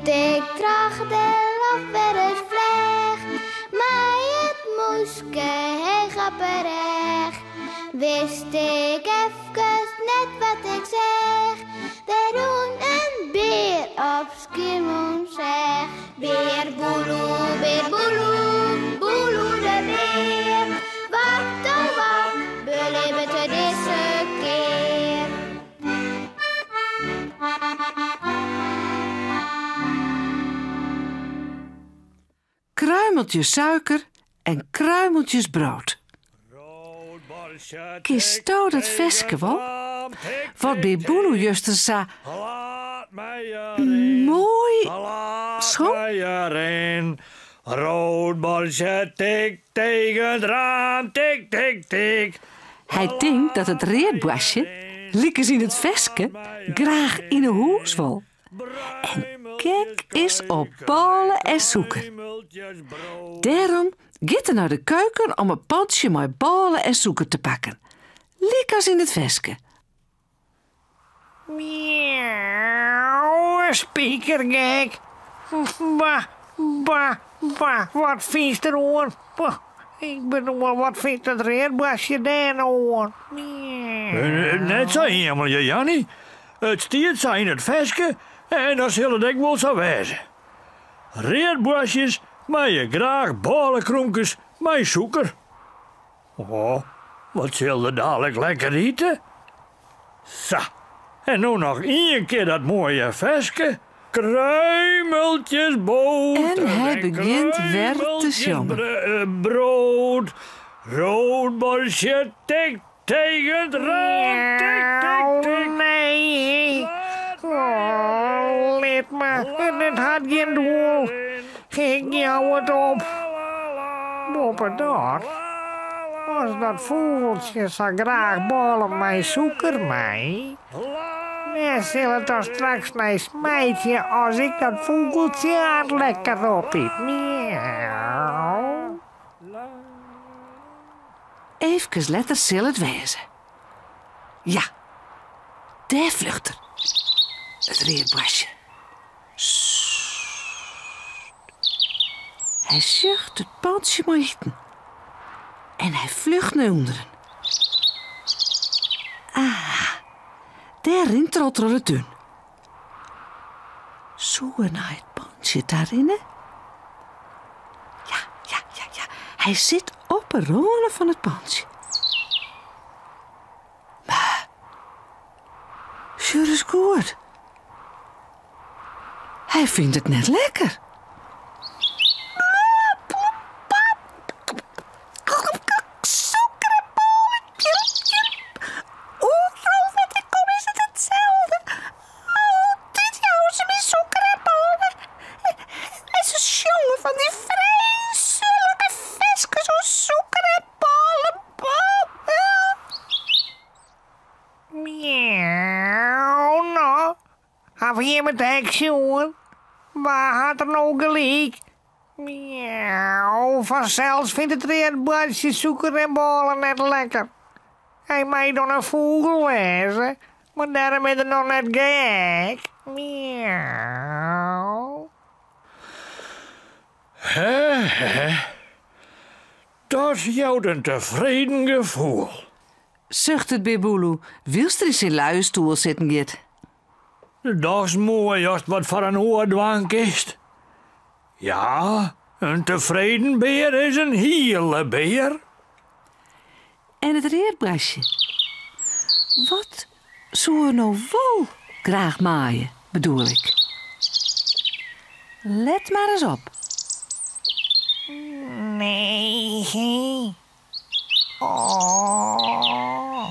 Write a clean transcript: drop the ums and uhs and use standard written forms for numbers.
ik tracht de lof weer eens vleg, maar het moeske heel grapperig. Wist ik even net wat ik zeg, de doen een beer op skimoen zeg. Beer boeloe, boeloe de beer. Wat oh wat, beleven te deze keer. Kruimeltjes suiker en kruimeltjes brood. Kies touw dat veske wel? Wat bij Boeloe juster sa mooi schoon. Roodborstje, tik tegen het raam, tik, tik, tik. Hij denkt dat het reerdbasje, liekes in het veske, graag in een hoes wil. En kijk eens op ballen en zoeken. Daarom gaat hij naar de keuken om een potje met ballen en zoeken te pakken. Liekes in het veske. Miauw, spiekergek. Bah, bah, bah, wat vies er hoor. Ik bedoel, wat vindt het reerbasje daar hoor? Net zo helemaal, Jannie. Het stiert zijn in het veske en dat zal het ook wel zo wezen. Reerbasjes, maar je graag ballenkronkjes met suiker. Oh, wat zal je dadelijk lekker eten? Zo, en nu nog één keer dat mooie veske. Kruimeltjes boter En hij begint weer te zongen. Brood, roodborstje, tik tegen het raam, tik, tik, tik. Nee. Oh, let me. Dit had geen doel. Ik jou het op. Bopperdaad. Als dat vogeltje zo graag ballen met suiker mee. Dan zal het dan straks naar smijtje als ik dat vogeltje aan het lekker op eet. Miauw. Even letter zal het wezen. Ja, daar vlucht er. Het reerbasje. Hij zucht het paaltje maar eten. En hij vlucht naar onderen. Ah, daarin trot er het dun. Zo naar het paaltje daarin. Ja. Hij zit op een rollen van het paaltje. Maar, sure is goed. Hij vindt het net lekker. Hier met de jongen. Waar had er nou gelijk? Miauw, vanzelfs vindt het reerbasje suiker en ballen net lekker. Hij mij dan een vogel wezen, maar daarom is het nog net gek. Miauw. Dat is jou een tevreden gevoel. Zucht het bij Boeloe. Wilst er eens in luistoel zitten, Git? Dat is mooi als het wat voor een oordwank is. Ja, een tevreden beer is een hele beer. En het reerbasje. Wat zou er nou wel graag maaien, bedoel ik? Let maar eens op. Nee. Oh.